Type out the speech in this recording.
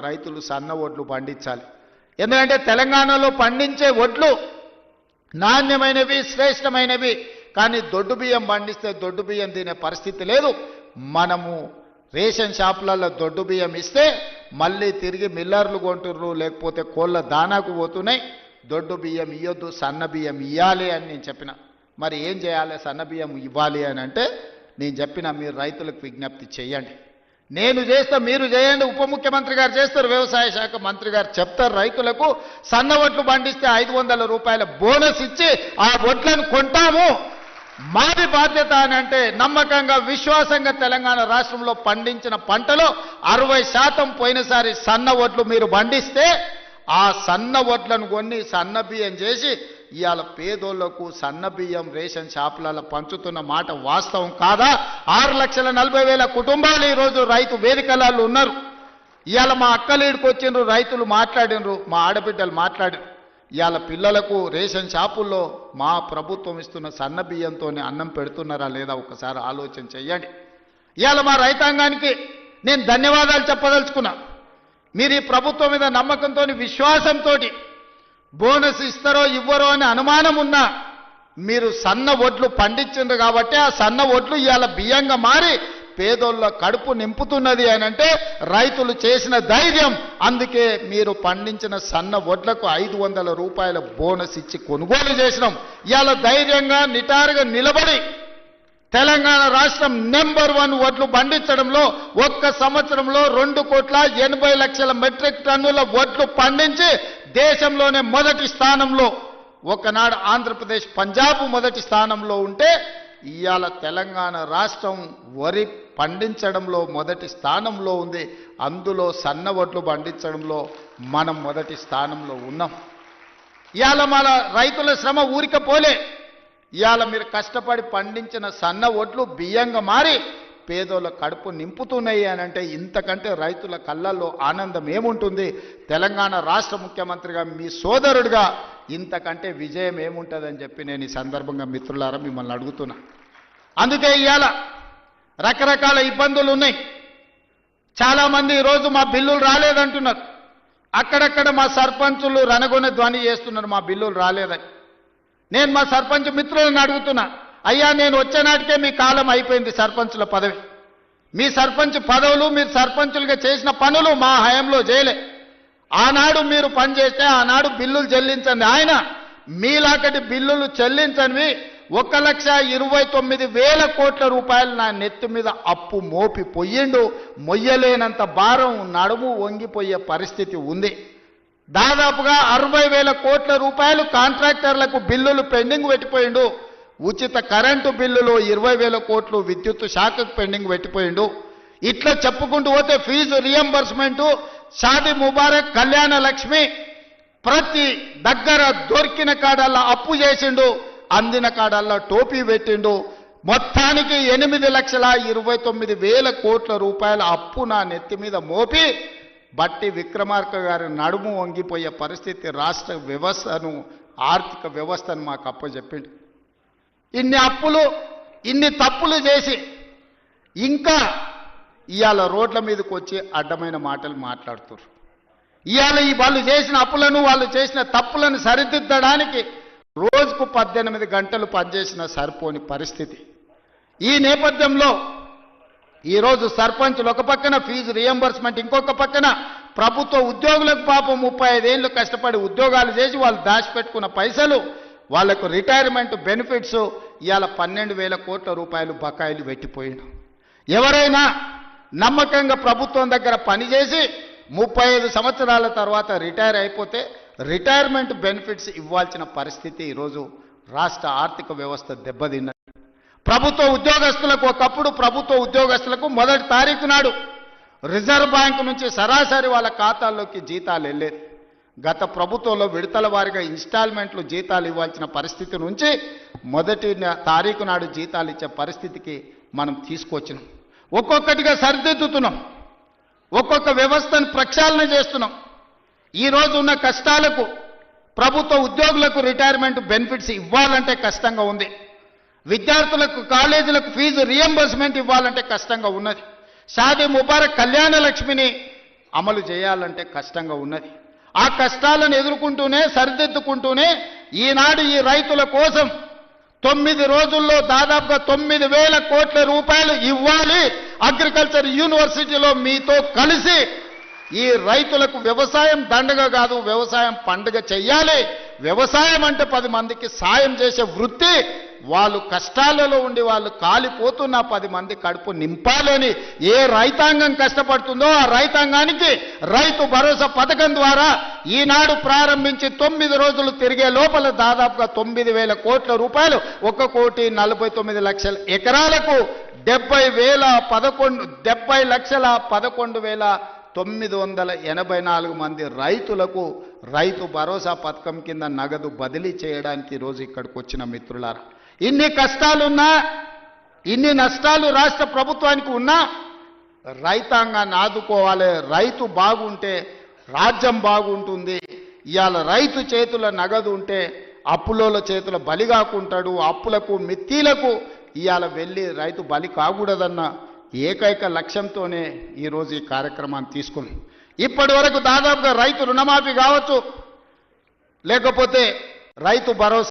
రైతులు సన్న వడ్లు పండించాలి. ఎందుకంటే తెలంగాణలో పండించే వడ్లు నాణ్యమైనవి, శ్రేష్టమైనవి. కానీ దొడ్డు బియ్యం పండిస్తే దొడ్డు బియ్యం తినే పరిస్థితి లేదు. మనము రేషన్ షాపులలో దొడ్డు బియ్యం ఇస్తే మళ్ళీ తిరిగి మిల్లర్లు కొంటుర్రు, లేకపోతే కోళ్ళ దానాకు పోతున్నాయి. దొడ్డు బియ్యం ఇవ్వద్దు, సన్న బియ్యం ఇవ్వాలి అని నేను చెప్పిన. మరి ఏం చేయాలి? సన్న బియ్యం ఇవ్వాలి అని అంటే నేను చెప్పిన, మీరు రైతులకు విజ్ఞప్తి చేయండి. నేను చేస్తా, మీరు చేయండి. ఉప ముఖ్యమంత్రి గారు చేస్తారు, వ్యవసాయ శాఖ మంత్రి గారు చెప్తారు. రైతులకు సన్న వడ్లు పండిస్తే 500 రూపాయల బోనస్ ఇచ్చి ఆ వడ్లను కొంటాము. మాది బాధ్యత అని అంటే నమ్మకంగా, విశ్వాసంగా తెలంగాణ రాష్ట్రంలో పండించిన పంటలో 60% పోయినసారి సన్న వడ్లు మీరు పండిస్తే ఆ సన్న వడ్లను కొన్ని సన్న బియ్యం చేసి ఇవాళ పేదోళ్లకు సన్న బియ్యం రేషన్ షాపులలో పంచుతున్న మాట వాస్తవం కాదా? 6,40,000 కుటుంబాలు ఈరోజు రైతు వేదికలలో ఉన్నారు. ఇవాళ మా అక్కలీడికి వచ్చిండ్రు, రైతులు మాట్లాడినరు, మా ఆడబిడ్డలు మాట్లాడినరు. ఇవాళ పిల్లలకు రేషన్ షాపుల్లో మా ప్రభుత్వం ఇస్తున్న సన్న బియ్యంతోనే అన్నం పెడుతున్నారా లేదా ఒకసారి ఆలోచన చెయ్యండి. ఇవాళ మా రైతాంగానికి నేను ధన్యవాదాలు చెప్పదలుచుకున్నా. మీరు ఈ ప్రభుత్వం మీద నమ్మకంతో, విశ్వాసంతో బోనస్ ఇస్తారో ఇవ్వరో అని అనుమానం ఉన్నా మీరు సన్న వడ్లు పండించిండ్రు కాబట్టి ఆ సన్న వడ్లు ఇవాళ బియ్యంగా మారి పేదోళ్ళ కడుపు నింపుతున్నది అని అంటే రైతులు చేసిన ధైర్యం. అందుకే మీరు పండించిన సన్న వడ్లకు 500 రూపాయల బోనస్ ఇచ్చి కొనుగోలు చేసినాం. ఇవాళ ధైర్యంగా నిటారుగా నిలబడి తెలంగాణ రాష్ట్రం నెంబర్ 1 వడ్లు పండించడంలో ఒక్క సంవత్సరంలో 2,80,00,000 మెట్రిక్ టన్నుల వడ్లు పండించి దేశంలోనే మొదటి స్థానంలో, ఒకనాడు ఆంధ్రప్రదేశ్, పంజాబ్ మొదటి స్థానంలో ఉంటే ఇవాళ తెలంగాణ రాష్ట్రం వరి పండించడంలో మొదటి స్థానంలో ఉంది. అందులో సన్న వడ్లు పండించడంలో మనం మొదటి స్థానంలో ఉన్నాం. ఇవాళ మన రైతుల శ్రమ ఊరిక పోలే. ఇవాళ మీరు కష్టపడి పండించిన సన్న వడ్లు బియ్యంగా మారి పేదోళ్ళ కడుపు నింపుతున్నాయి అని అంటే ఇంతకంటే రైతుల కళ్ళల్లో ఆనందం ఏముంటుంది? తెలంగాణ రాష్ట్ర ముఖ్యమంత్రిగా, మీ సోదరుడిగా ఇంతకంటే విజయం ఏముంటుందని చెప్పి నేను ఈ సందర్భంగా మిత్రులారా మిమ్మల్ని అడుగుతున్నా. అందుకే ఇవాళ రకరకాల ఇబ్బందులు ఉన్నాయి. చాలామంది ఈరోజు మా బిల్లులు రాలేదంటున్నారు. అక్కడక్కడ మా సర్పంచులు రణగొన ధ్వని చేస్తున్నారు మా బిల్లులు రాలేదని. నేను మా సర్పంచ్ మిత్రులను అడుగుతున్నా, అయ్యా నేను వచ్చే నాటికే మీ కాలం అయిపోయింది సర్పంచుల పదవి. మీ సర్పంచ్ పదవులు, మీరు సర్పంచులుగా చేసిన పనులు మా హయాంలో చేయలే. ఆనాడు మీరు పనిచేస్తే ఆనాడు బిల్లులు చెల్లించండి. ఆయన మీలాకటి బిల్లులు చెల్లించనివి 1,29,000 కోట్ల రూపాయలు నా నెత్తి మీద అప్పు మోపి పొయ్యిండు. మొయ్యలేనంత భారం, నడుము వంగిపోయే పరిస్థితి ఉంది. దాదాపుగా 60,000 కోట్ల రూపాయలు కాంట్రాక్టర్లకు బిల్లులు పెండింగ్ పెట్టిపోయిండు. ఉచిత కరెంటు బిల్లులు 20,000 కోట్లు విద్యుత్ శాఖకు పెండింగ్ పెట్టిపోయిండు. ఇట్లా చెప్పుకుంటూ పోతే ఫీజు రియంబర్స్మెంటు, షాదీ ముబారక్, కళ్యాణ లక్ష్మి ప్రతి దగ్గర దొరికిన కాడల్లా అప్పు చేసిండు, అందిన కాడల్లా టోపీ పెట్టిండు. మొత్తానికి 8,29,000 కోట్ల రూపాయల అప్పు నా నెత్తి మీద మోపి బట్టి విక్రమార్క గారి నడుము వంగిపోయే పరిస్థితి రాష్ట్ర వ్యవస్థను, ఆర్థిక వ్యవస్థను మాకు అప్పచెప్పిండు. ఇన్ని అప్పులు, ఇన్ని తప్పులు చేసి ఇంకా ఇవాళ రోడ్ల మీదకి వచ్చి అడ్డమైన మాటలు మాట్లాడుతున్నారు. ఇవాళ వాళ్ళు చేసిన అప్పులను, వాళ్ళు చేసిన తప్పులను సరిదిద్దడానికి రోజుకు 18 గంటలు పనిచేసిన సరిపోని పరిస్థితి. ఈ నేపథ్యంలో ఈరోజు సర్పంచులు ఒక పక్కన ఫీజు రియంబర్స్మెంట్, ఇంకొక పక్కన ప్రభుత్వ ఉద్యోగులకు పాపం 35 ఏళ్ళు కష్టపడి ఉద్యోగాలు చేసి వాళ్ళు దాచిపెట్టుకున్న పైసలు, వాళ్లకు రిటైర్మెంట్ బెనిఫిట్స్ ఇవాళ 12,000 కోట్ల రూపాయలు బకాయిలు పెట్టిపోయిండు. ఎవరైనా నమ్మకంగా ప్రభుత్వం దగ్గర పనిచేసి 35 సంవత్సరాల తర్వాత రిటైర్ అయిపోతే రిటైర్మెంట్ బెనిఫిట్స్ ఇవ్వాల్సిన పరిస్థితి ఈరోజు రాష్ట్ర ఆర్థిక వ్యవస్థ దెబ్బతిన్నది. ప్రభుత్వ ఉద్యోగస్తులకు, ఒకప్పుడు ప్రభుత్వ ఉద్యోగస్తులకు 1వ తారీఖు నాడు రిజర్వ్ బ్యాంక్ నుంచి సరాసరి వాళ్ళ ఖాతాల్లోకి జీతాలు వెళ్ళేది. గత ప్రభుత్వంలో విడతల వారీగా ఇన్స్టాల్మెంట్లు జీతాలు ఇవ్వాల్సిన పరిస్థితి నుంచి 1వ తారీఖు నాడు జీతాలు ఇచ్చే పరిస్థితికి మనం తీసుకొచ్చినాం. ఒక్కొక్కటిగా సరిదిద్దుతున్నాం, ఒక్కొక్క వ్యవస్థను ప్రక్షాళన చేస్తున్నాం. ఈరోజు ఉన్న కష్టాలకు ప్రభుత్వ ఉద్యోగులకు రిటైర్మెంట్ బెనిఫిట్స్ ఇవ్వాలంటే కష్టంగా ఉంది. విద్యార్థులకు, కాలేజీలకు ఫీజు రియంబర్స్మెంట్ ఇవ్వాలంటే కష్టంగా ఉన్నది. షాదీ ముబారక్, కళ్యాణ లక్ష్మిని అమలు చేయాలంటే కష్టంగా ఉన్నది. ఆ కష్టాలను ఎదుర్కొంటూనే సరిదిద్దుకుంటూనే ఈనాడు ఈ రైతుల కోసం 9 రోజుల్లో దాదాపుగా 9,000 కోట్ల రూపాయలు ఇవ్వాలి. అగ్రికల్చర్ యూనివర్సిటీలో మీతో కలిసి ఈ రైతులకు వ్యవసాయం దండగ కాదు, వ్యవసాయం పండుగ చెయ్యాలి. వ్యవసాయం అంటే 10 మందికి సాయం చేసే వృత్తి. వాళ్ళు కష్టాలలో ఉండి వాళ్ళు కాలిపోతున్న 10 మంది కడుపు నింపాలని ఏ రైతాంగం కష్టపడుతుందో ఆ రైతాంగానికి రైతు భరోసా పథకం ద్వారా ఈనాడు ప్రారంభించి 9 రోజులు తిరిగే లోపల దాదాపుగా 9,000 కోట్ల రూపాయలు 1,49,00,000 ఎకరాలకు 70,11,984 మంది రైతులకు రైతు భరోసా పథకం కింద నగదు బదిలీ చేయడానికి ఈరోజు ఇక్కడికి వచ్చిన మిత్రులారా, ఇన్ని కష్టాలున్నా ఇన్ని నష్టాలు రాష్ట్ర ప్రభుత్వానికి ఉన్నా రైతాంగాన్ని ఆదుకోవాలి. రైతు బాగుంటే రాజ్యం బాగుంటుంది. ఇవాళ రైతు చేతుల నగదు ఉంటే అప్పులోల చేతుల బలి కాకుంటాడు. అప్పులకు మిత్తీలకు ఇవాళ వెళ్ళి రైతు బలి కాకూడదన్న ఏకైక లక్ష్యంతోనే ఈరోజు ఈ కార్యక్రమాన్ని తీసుకుని ఇప్పటి వరకు దాదాపుగా రైతు రుణమాఫీ కావచ్చు, లేకపోతే రైతు భరోసా